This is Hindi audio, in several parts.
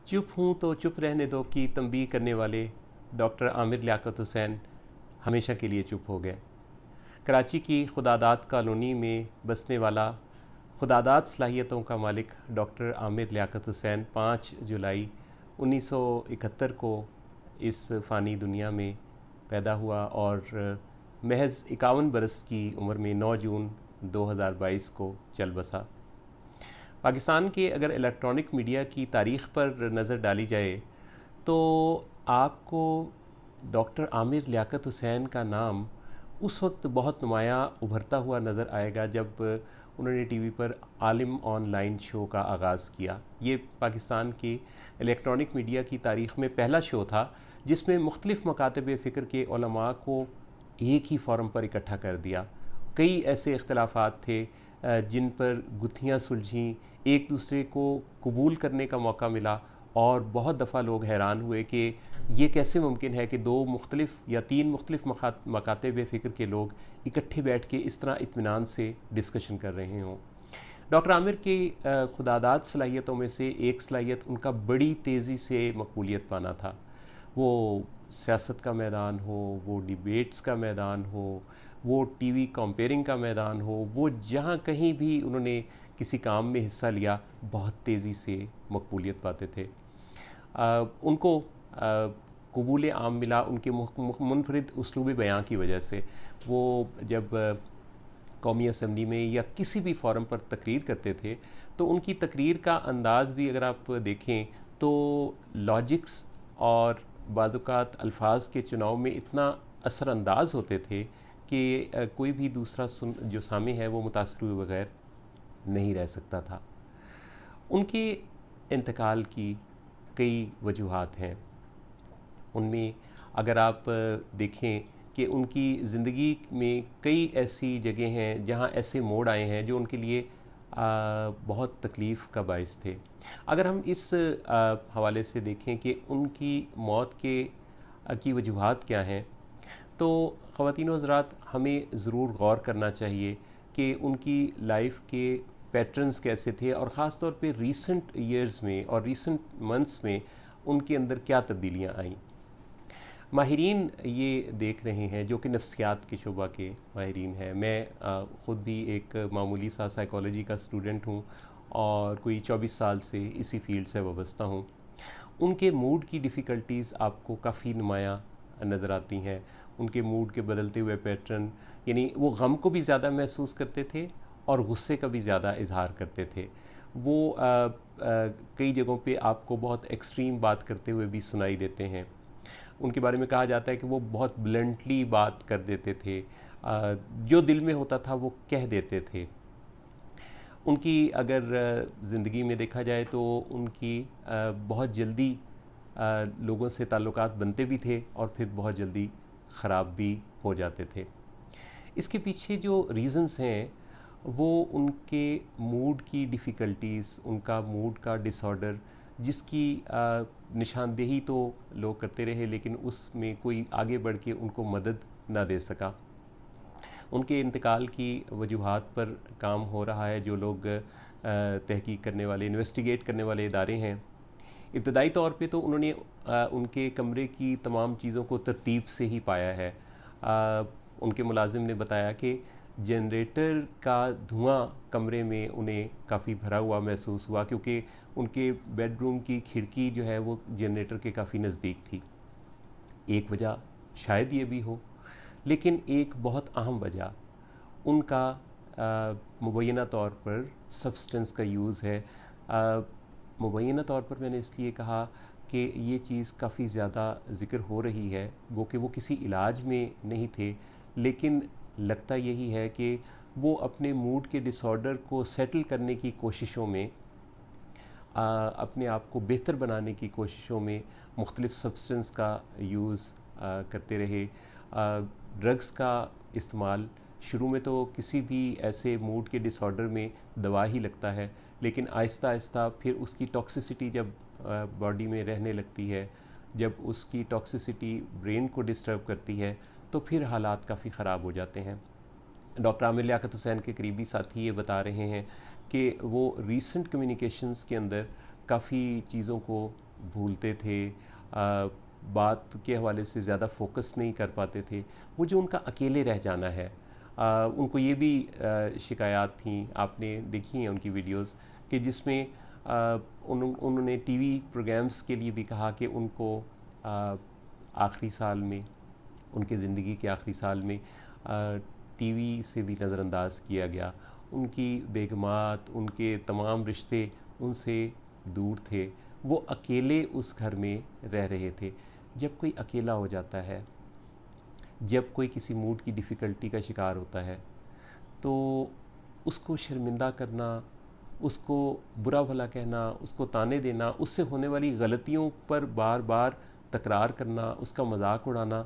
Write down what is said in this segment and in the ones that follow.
चुप हूँ तो चुप रहने दो की तंबीह करने वाले डॉक्टर आमिर लियाकत हुसैन हमेशा के लिए चुप हो गए। कराची की खुदादाद कॉलोनी में बसने वाला खुदादाद सलाहियतों का मालिक डॉक्टर आमिर लियाकत हुसैन 5 जुलाई 1971 को इस फ़ानी दुनिया में पैदा हुआ और महज 51 बरस की उम्र में 9 जून 2022 को चल बसा। पाकिस्तान के अगर इलेक्ट्रॉनिक मीडिया की तारीख़ पर नज़र डाली जाए तो आपको डॉक्टर आमिर लियाकत हुसैन का नाम उस वक्त बहुत नुमाया उभरता हुआ नज़र आएगा जब उन्होंने टीवी पर आलिम ऑनलाइन शो का आगाज़ किया। ये पाकिस्तान की इलेक्ट्रॉनिक मीडिया की तारीख़ में पहला शो था जिसमें मुख्तलिफ़ मकातब फ़िक्र के उलमा को एक ही फोरम पर इकट्ठा कर दिया। कई ऐसे इख्तलाफात थे जिन पर गुत्थियाँ सुलझीं, एक दूसरे को कबूल करने का मौका मिला और बहुत दफ़ा लोग हैरान हुए कि ये कैसे मुमकिन है कि दो मुख्तलिफ़ या तीन मुख्तलिफ़ मकातब फ़िक्र के लोग इकट्ठे बैठ के इस तरह इत्मीनान से डिस्कशन कर रहे हों। डॉक्टर आमिर की खुदादाद सलाहियतों में से एक सलाहियत उनका बड़ी तेज़ी से मकबूलियत पाना था। वो सियासत का मैदान हो, वो डिबेट्स का मैदान हो, वो टीवी कंपेयरिंग का मैदान हो, वो जहाँ कहीं भी उन्होंने किसी काम में हिस्सा लिया बहुत तेज़ी से मकबूलियत पाते थे। उनको कबूल आम मिला उनके मुनफरिद उसलूब बयां की वजह से। वो जब कौमी असम्बली में या किसी भी फोरम पर तकरीर करते थे तो उनकी तकरीर का अंदाज़ भी अगर आप देखें तो लॉजिक्स और बाज़ात अल्फाज के चुनाव में इतना असरअंदाज होते थे कि कोई भी दूसरा जो सामे है वो मुतासर हुए बगैर नहीं रह सकता था। उनके इंतकाल की कई वजूहात हैं। उनमें अगर आप देखें कि उनकी ज़िंदगी में कई ऐसी जगह हैं जहाँ ऐसे मोड़ आए हैं जो उनके लिए बहुत तकलीफ़ का बायस थे। अगर हम इस हवाले से देखें कि उनकी मौत के की वजूहात क्या हैं तो ख़वातीन व हज़रात हमें ज़रूर गौर करना चाहिए कि उनकी लाइफ के पैटर्न्स कैसे थे और ख़ास तौर पे रीसेंट ईयर्स में और रीसेंट मंथ्स में उनके अंदर क्या तब्दीलियाँ आईं। माहिरीन ये देख रहे हैं जो कि नफ्सियात के शुबा के माहिरीन हैं। मैं ख़ुद भी एक मामूली सा साइकोलॉजी का स्टूडेंट हूँ और कोई 24 साल से इसी फील्ड से वाबस्ता हूँ। उनके मूड की डिफ़िकल्टीज़ आपको काफ़ी नुमाया नज़र आती हैं। उनके मूड के बदलते हुए पैटर्न, यानी वो गम को भी ज़्यादा महसूस करते थे और गुस्से का भी ज़्यादा इजहार करते थे। वो कई जगहों पे आपको बहुत एक्सट्रीम बात करते हुए भी सुनाई देते हैं। उनके बारे में कहा जाता है कि वो बहुत ब्लंटली बात कर देते थे, जो दिल में होता था वो कह देते थे। उनकी अगर ज़िंदगी में देखा जाए तो उनकी बहुत जल्दी लोगों से ताल्लुकात बनते भी थे और फिर बहुत जल्दी ख़राब भी हो जाते थे। इसके पीछे जो रीज़न्स हैं वो उनके मूड की डिफ़िकल्टीज़, उनका मूड का डिसऑर्डर जिसकी निशानदेही तो लोग करते रहे लेकिन उसमें कोई आगे बढ़ के उनको मदद ना दे सका। उनके इंतकाल की वजूहात पर काम हो रहा है। जो लोग तहकीक करने वाले, इन्वेस्टिगेट करने वाले इदारे हैं, इब्तदाई तौर पे तो उन्होंने उनके कमरे की तमाम चीज़ों को तरतीब से ही पाया है। उनके मुलाजिम ने बताया कि जनरेटर का धुआं कमरे में उन्हें काफ़ी भरा हुआ महसूस हुआ क्योंकि उनके बेडरूम की खिड़की जो है वो जनरेटर के काफ़ी नज़दीक थी। एक वजह शायद ये भी हो, लेकिन एक बहुत अहम वजह उनका मुबैना तौर पर सब्सटेंस का यूज़ है। मुबैना तौर पर मैंने इसलिए कहा कि ये चीज़ काफ़ी ज़्यादा ज़िक्र हो रही है, गो कि वो किसी इलाज में नहीं थे, लेकिन लगता यही है कि वो अपने मूड के डिसऑर्डर को सेटल करने की कोशिशों में, अपने आप को बेहतर बनाने की कोशिशों में मुख्तलिफ़ सब्सटेंस का यूज़ करते रहे। ड्रग्स का इस्तेमाल शुरू में तो किसी भी ऐसे मूड के डिसऑर्डर में दवा ही लगता है, लेकिन आहिस्ता आहिस्ता फिर उसकी टॉक्सिसिटी जब बॉडी में रहने लगती है, जब उसकी टॉक्सिसिटी ब्रेन को डिस्टर्ब करती है तो फिर हालात काफ़ी ख़राब हो जाते हैं। डॉक्टर आमिर लियाकत हुसैन के करीबी साथी ये बता रहे हैं कि वो रीसेंट कम्युनिकेशंस के अंदर काफ़ी चीज़ों को भूलते थे, बात के हवाले से ज़्यादा फोकस नहीं कर पाते थे। वो जो उनका अकेले रह जाना है, उनको ये भी शिकायत थी, आपने देखी हैं उनकी वीडियोस, कि जिसमें उन्होंने टीवी प्रोग्राम्स के लिए भी कहा कि उनको आखिरी साल में, उनके ज़िंदगी के आखिरी साल में टीवी से भी नज़रअंदाज किया गया। उनकी बेगमात, उनके तमाम रिश्ते उनसे दूर थे, वो अकेले उस घर में रह रहे थे। जब कोई अकेला हो जाता है, जब कोई किसी मूड की डिफ़िकल्टी का शिकार होता है, तो उसको शर्मिंदा करना, उसको बुरा भला कहना, उसको ताने देना, उससे होने वाली गलतियों पर बार बार तकरार करना, उसका मजाक उड़ाना,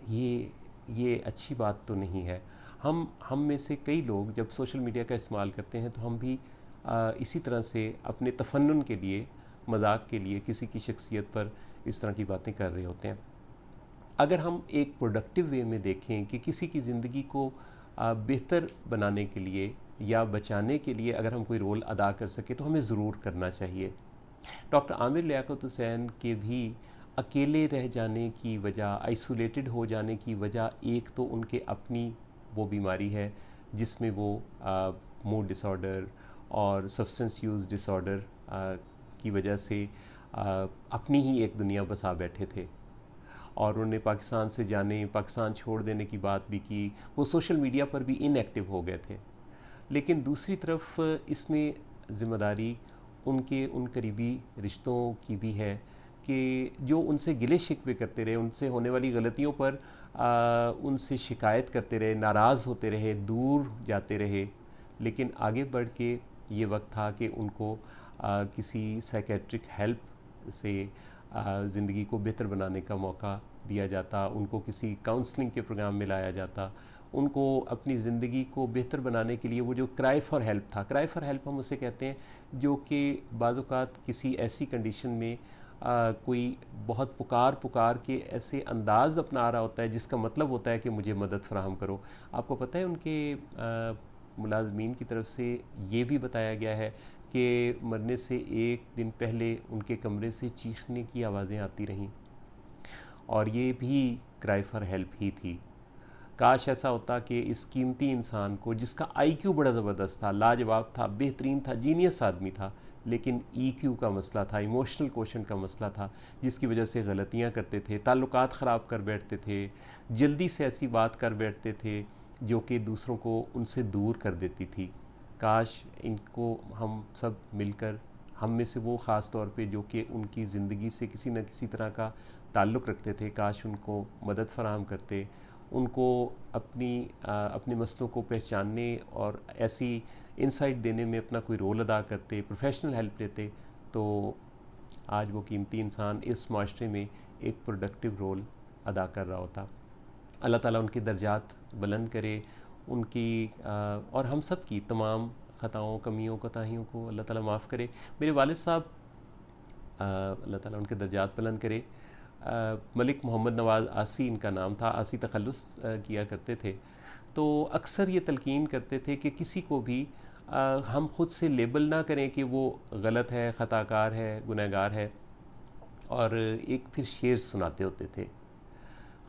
ये अच्छी बात तो नहीं है। हम में से कई लोग जब सोशल मीडिया का इस्तेमाल करते हैं तो हम भी इसी तरह से अपने तफन्नुन के लिए, मजाक के लिए किसी की शख्सियत पर इस तरह की बातें कर रहे होते हैं। अगर हम एक प्रोडक्टिव वे में देखें कि किसी की ज़िंदगी को बेहतर बनाने के लिए या बचाने के लिए अगर हम कोई रोल अदा कर सके तो हमें ज़रूर करना चाहिए। डॉक्टर आमिर लियाकत हुसैन के भी अकेले रह जाने की वजह, आइसोलेटेड हो जाने की वजह, एक तो उनके अपनी वो बीमारी है जिसमें वो मूड डिसऑर्डर और सब्सटेंस यूज़ डिसऑर्डर की वजह से अपनी ही एक दुनिया बसा बैठे थे, और उन्होंने पाकिस्तान से जाने, पाकिस्तान छोड़ देने की बात भी की। वो सोशल मीडिया पर भी इनएक्टिव हो गए थे। लेकिन दूसरी तरफ इसमें ज़िम्मेदारी उनके उन करीबी रिश्तों की भी है कि जो उनसे गिले शिकवे करते रहे, उनसे होने वाली गलतियों पर उनसे शिकायत करते रहे, नाराज़ होते रहे, दूर जाते रहे। लेकिन आगे बढ़ के ये वक्त था कि उनको किसी साइकेट्रिक हेल्प से ज़िंदगी को बेहतर बनाने का मौका दिया जाता, उनको किसी काउंसलिंग के प्रोग्राम में लाया जाता, उनको अपनी ज़िंदगी को बेहतर बनाने के लिए वो जो क्राई फॉर हेल्प था, क्राई फॉर हेल्प हम उसे कहते हैं, जो कि बाज़ औक़ात किसी ऐसी कंडीशन में कोई बहुत पुकार के ऐसे अंदाज़ अपना रहा होता है जिसका मतलब होता है कि मुझे मदद फ़राहम करो। आपको पता है उनके मुलाज़मीन की तरफ से ये भी बताया गया है कि मरने से एक दिन पहले उनके कमरे से चीखने की आवाज़ें आती रहीं, और ये भी क्राई फॉर हेल्प ही थी। काश ऐसा होता कि इस कीमती इंसान को, जिसका आईक्यू बड़ा ज़बरदस्त था, लाजवाब था, बेहतरीन था, जीनियस आदमी था, लेकिन ईक्यू का मसला था, इमोशनल क्वेश्चन का मसला था, जिसकी वजह से गलतियां करते थे, ताल्लुकात ख़राब कर बैठते थे, जल्दी से ऐसी बात कर बैठते थे जो कि दूसरों को उनसे दूर कर देती थी। काश इनको हम सब मिलकर, हम में से वो ख़ास तौर पे जो कि उनकी ज़िंदगी से किसी न किसी तरह का ताल्लुक़ रखते थे, काश उनको मदद फ़राहम करते, उनको अपने मसलों को पहचानने और ऐसी इंसाइट देने में अपना कोई रोल अदा करते, प्रोफेशनल हेल्प लेते, तो आज वो कीमती इंसान इस माशरे में एक प्रोडक्टिव रोल अदा कर रहा होता। अल्लाह ताला उनके दर्जात बुलंद करे, उनकी और हम सब की तमाम ख़ताओं, कमियों, कोताहियों को अल्लाह ताला माफ़ करे। मेरे वालिद साहब, अल्लाह ताला उनके दर्जात बुलंद करे, मलिक मोहम्मद नवाज़ आसी इनका नाम था, आसी तखल्लुस किया करते थे। तो अक्सर ये तलकीन करते थे कि किसी को भी हम ख़ुद से लेबल ना करें कि वो गलत है, ख़ताकार है, गुनहगार है। और एक फिर शेर सुनाते होते थे,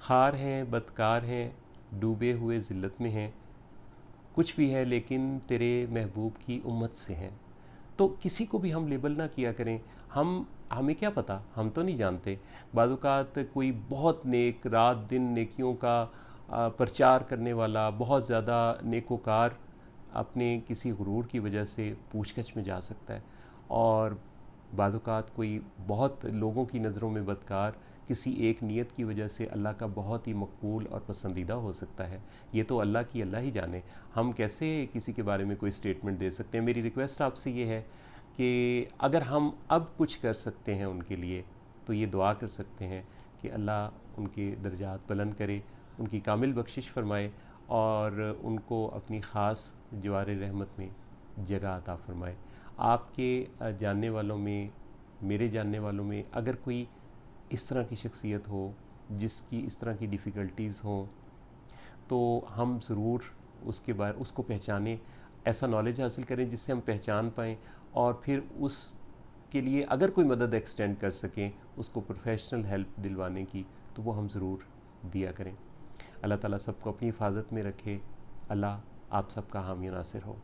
खार हैं, बदकार हैं, डूबे हुए ज़िल्लत में हैं, कुछ भी है लेकिन तेरे महबूब की उम्मत से हैं। तो किसी को भी हम लेबल ना किया करें। हमें क्या पता, हम तो नहीं जानते। बाज़ औक़ात कोई बहुत नेक, रात दिन नेकियों का प्रचार करने वाला, बहुत ज़्यादा नेकोकार, अपने किसी गुरूर की वजह से पूछगछ में जा सकता है, और बाज़ औक़ात कोई बहुत लोगों की नज़रों में बदकार किसी एक नीयत की वजह से अल्लाह का बहुत ही मकबूल और पसंदीदा हो सकता है। ये तो अल्लाह ही जाने, हम कैसे किसी के बारे में कोई स्टेटमेंट दे सकते हैं। मेरी रिक्वेस्ट आपसे ये है कि अगर हम अब कुछ कर सकते हैं उनके लिए, तो ये दुआ कर सकते हैं कि अल्लाह उनके दर्जात बुलंद करे, उनकी कामिल बख्शिश फरमाए, और उनको अपनी ख़ास जवार रहमत में जगह अता फ़रमाए। आपके जानने वालों में, मेरे जानने वालों में अगर कोई इस तरह की शख्सियत हो जिसकी इस तरह की डिफ़िकल्टीज़ हों, तो हम ज़रूर उसको पहचानें, ऐसा नॉलेज हासिल करें जिससे हम पहचान पाएँ, और फिर उस के लिए अगर कोई मदद एक्सटेंड कर सकें उसको प्रोफेशनल हेल्प दिलवाने की, तो वो हम ज़रूर दिया करें। अल्लाह ताला सबको अपनी हिफाजत में रखे। अल्लाह आप सबका हामी नासिर हो।